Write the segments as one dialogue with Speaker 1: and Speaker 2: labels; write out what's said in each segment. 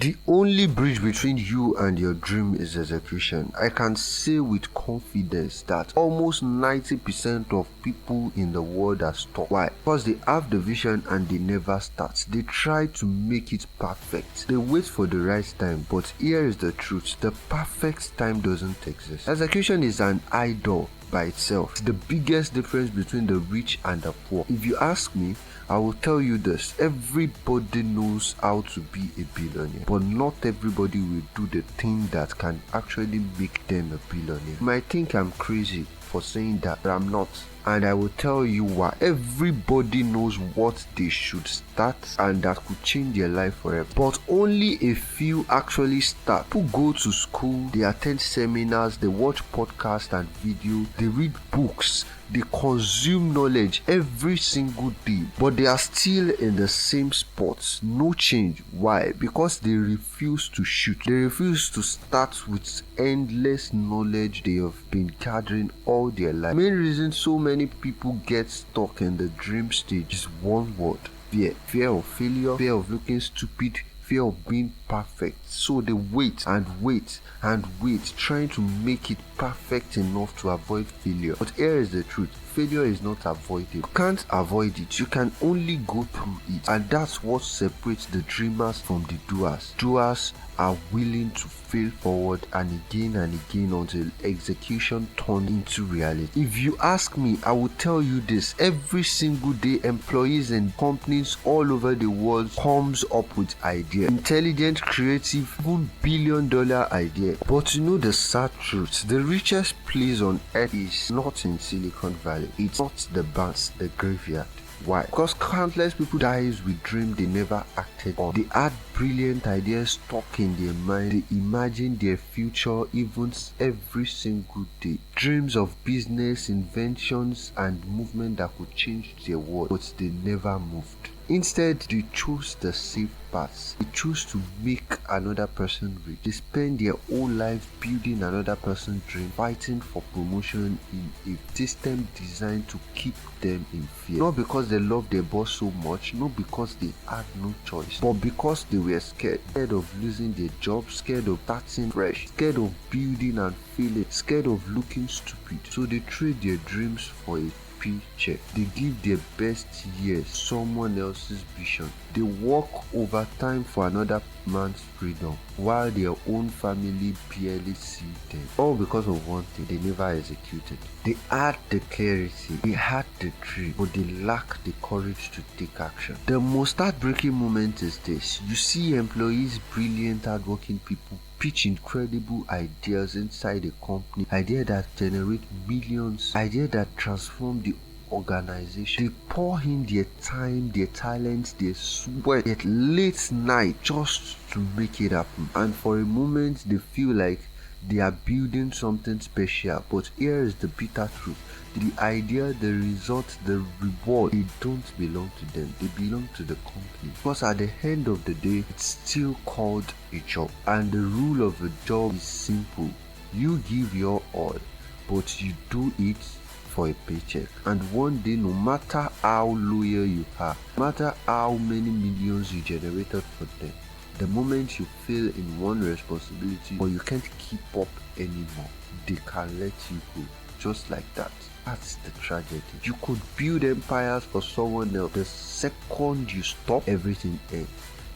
Speaker 1: The only bridge between you and your dream is execution. I can say with confidence that almost 90% of people in the world are stuck. Why? Because they have the vision and they never start. They try to make it perfect. They wait for the right time, but here is the truth. The perfect time doesn't exist. Execution is an idol by itself. It's the biggest difference between the rich and the poor. If you ask me, I will tell you this: everybody knows how to be a billionaire, but not everybody will do the thing that can actually make them a billionaire. You might think I'm crazy for saying that, but I'm not. And I will tell you why. Everybody knows what they should start and that could change their life forever, but only a few actually start. People go to school, they attend seminars, they watch podcasts and videos, they read books, they consume knowledge every single day, but they are still in the same spots. No change. Why? Because they refuse to shoot. They refuse to start with endless knowledge they have been gathering all their life. The main reason so many people get stuck in the dream stage is one word: fear. Fear of failure, fear of looking stupid, fear of being perfect. So they wait and wait and wait, trying to make it perfect enough to avoid failure. But here is the truth: failure is not avoidable. You can't avoid it, you can only go through it. And that's what separates the dreamers from the doers. Doers are willing to fail forward and again until execution turns into reality. If you ask me, I will tell you this: every single day, employees and companies all over the world comes up with ideas, intelligent, creative, even billion-dollar idea. But you know the sad truth: the richest place on earth is not in Silicon Valley. It's not the banks, the graveyard. Why? Because countless people dies with dreams they never acted on. They had brilliant ideas stuck in their mind. They imagine their future even every single day. Dreams of business, inventions, and movement that could change their world, but they never moved. Instead, they chose the safe path. They chose to make another person rich. They spend their whole life building another person's dream, fighting for promotion in a system designed to keep them in fear. Not because they love their boss so much, not because they had no choice, but because they were scared. Scared of losing their job, scared of starting fresh, scared of building and failing, scared of looking stupid. So they trade their dreams for a paycheck. They give their best years someone else's vision. They work overtime for another man's freedom while their own family barely see them. All because of one thing: they never executed. They had the clarity, they had the dream, but they lack the courage to take action. The most heartbreaking moment is this: you see employees, brilliant, hardworking people, pitch incredible ideas inside a company, ideas that generate millions, ideas that transform the organization. They pour in their time, their talents, their sweat at late night just to make it happen. And for a moment they feel like they are building something special. But here is the bitter truth: the idea, the result, the reward, they don't belong to them. They belong to the company. Because at the end of the day, it's still called a job. And the rule of a job is simple: you give your all, but you do it for a paycheck. And one day, no matter how loyal you are, no matter how many millions you generated for them, the moment you fail in one responsibility or you can't keep up anymore, they can let you go. Just like that. That's the tragedy. You could build empires for someone else. The second you stop, everything ends.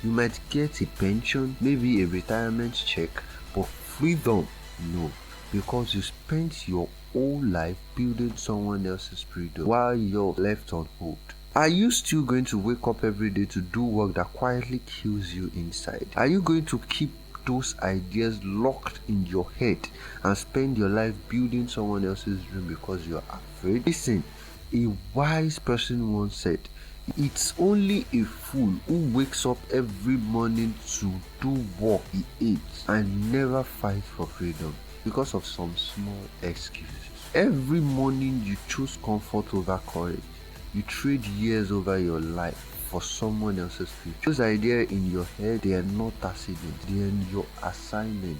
Speaker 1: You might get a pension, maybe a retirement check, but freedom, no. Because you spent your whole life building someone else's freedom while you're left on hold. Are you still going to wake up every day to do work that quietly kills you inside? Are you going to keep those ideas locked in your head and spend your life building someone else's dream because you're afraid? Listen, a wise person once said, it's only a fool who wakes up every morning to do work he hates and never fight for freedom because of some small excuses. Every morning you choose comfort over courage. You trade years over your life for someone else's future. Those ideas in your head, they are not accidents, they are your assignment.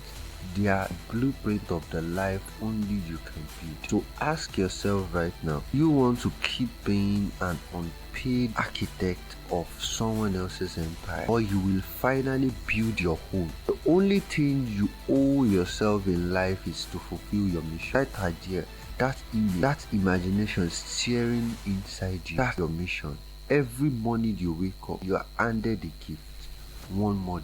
Speaker 1: They are a blueprint of the life only you can build. So ask yourself right now, you want to keep being an unpaid architect of someone else's empire, or you will finally build your own? The only thing you owe yourself in life is to fulfill your mission. That idea, that image, that imagination steering inside you, that's your mission. Every morning you wake up, you are handed a gift. One more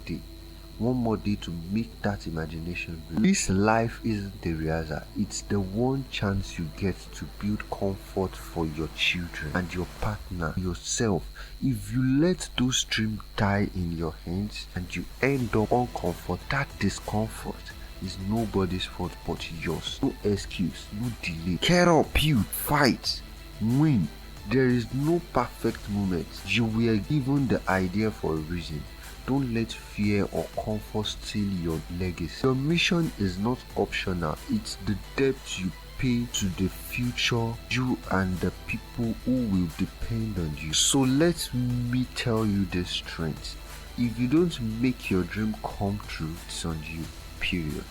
Speaker 1: day to make that imagination real. This life isn't the rehearsal, it's the one chance you get to build comfort for your children and your partner, yourself. If you let those dreams die in your hands and you end up uncomfort, that discomfort is nobody's fault but yours. No excuse, no delay. Get up, build, fight, win. There is no perfect moment. You were given the idea for a reason. Don't let fear or comfort steal your legacy. Your mission is not optional. It's the debt you pay to the future, you and the people who will depend on you. So let me tell you this strength. If you don't make your dream come true, it's on you. Period.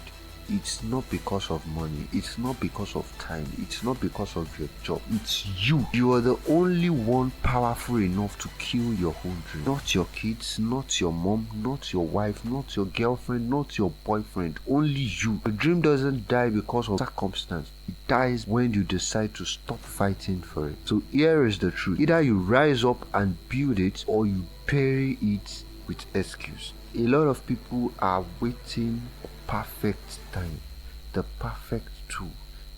Speaker 1: It's not because of money, it's not because of time, it's not because of your job, it's you. You are the only one powerful enough to kill your own dream. Not your kids, not your mom, not your wife, not your girlfriend, not your boyfriend, only you. A dream doesn't die because of circumstance. It dies when you decide to stop fighting for it. So here is the truth. Either you rise up and build it, or you bury it with excuse. A lot of people are waiting for perfect time, the perfect tool,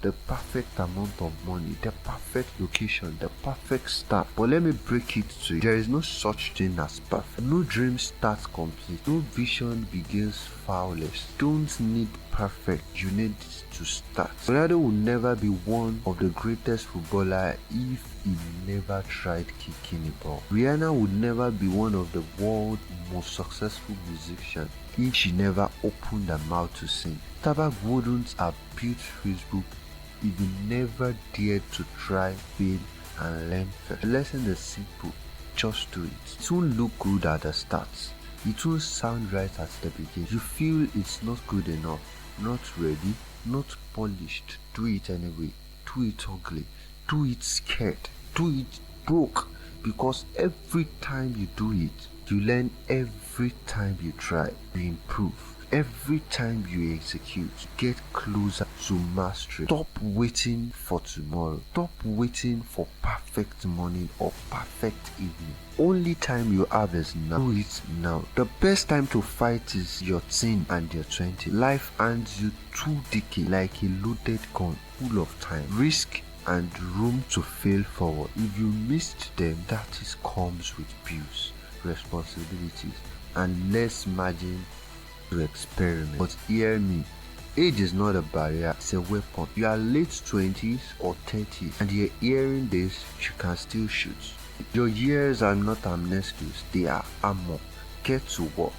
Speaker 1: the perfect amount of money, the perfect location, the perfect staff. But let me break it to you. There is no such thing as perfect. No dream starts complete. No vision begins flawless. Don't need perfect. You need to start. Ronaldo will never be one of the greatest footballers if he never tried kicking a ball. Rihanna would never be one of the world's most successful musicians if she never opened her mouth to sing. Tabak wouldn't have built Facebook if he never dared to try, fail, and learn first. The lesson is simple. Just do it. It won't look good at the start. It won't sound right at the beginning. You feel it's not good enough, not ready, not polished. Do it anyway. Do it ugly. Do it scared. Do it broke. Because every time you do it, you learn. Every time you try, you improve. Every time you execute, you get closer to mastery. Stop waiting for tomorrow. Stop waiting for perfect morning or perfect evening. Only time you have is now. Do it now. The best time to fight is your teen and your 20s. Life hands you 2 decades like a loaded gun, full of time, risk, and room to fail forward. If you missed them, that is comes with bills, responsibilities, and less margin to experiment. But hear me, age is not a barrier, it's a weapon. You are late 20s or 30s and you're hearing this, you can still shoot. Your years are not an excuse, they are armor. Get to work,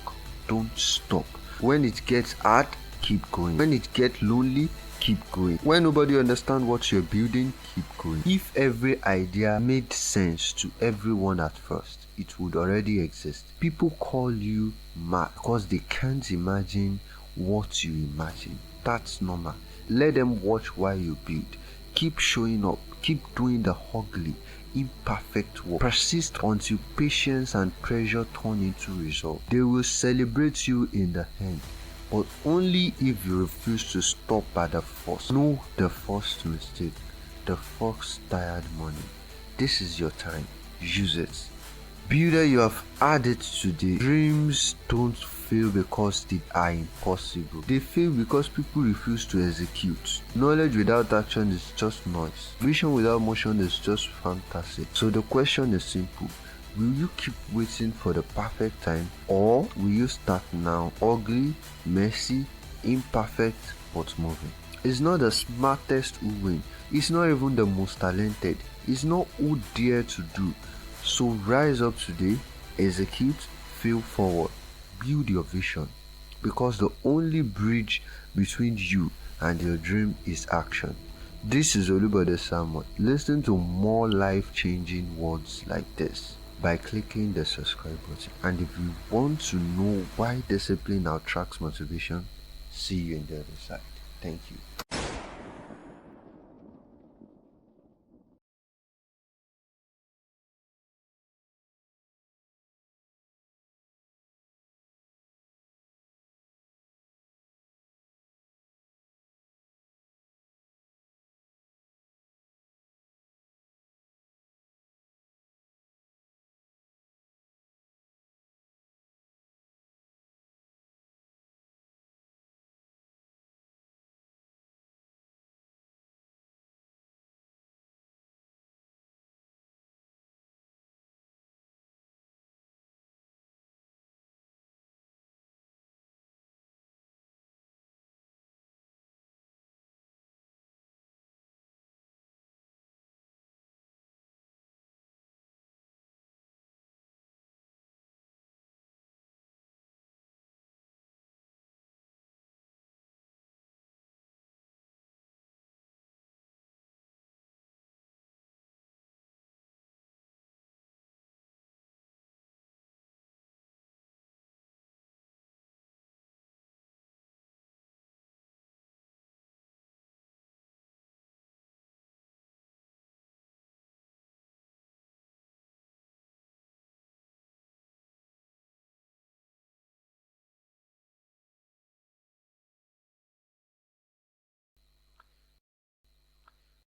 Speaker 1: don't stop. When it gets hard, keep going. When it gets lonely, keep going. When nobody understands what you're building, keep going. If every idea made sense to everyone at first, it would already exist. People call you mad because they can't imagine what you imagine. That's normal. Let them watch while you build. Keep showing up. Keep doing the ugly, imperfect work. Persist until patience and pressure turn into result. They will celebrate you in the end, but only if you refuse to stop at the first. Know the first mistake, the first tired morning. This is your time. Use it. Builder, you have added today. Dreams don't fail because they are impossible. They fail because people refuse to execute. Knowledge without action is just noise. Vision without motion is just fantasy. So the question is simple. Will you keep waiting for the perfect time, or will you start now? Ugly, messy, imperfect, but moving. It's not the smartest who win. It's not even the most talented. It's not who dare to do. So rise up today, execute, fail forward, build your vision, because the only bridge between you and your dream is action. This is Olubode Samuel. Listen to more life-changing words like this by clicking the subscribe button. And if you want to know why discipline attracts motivation, See you in the other side. Thank you.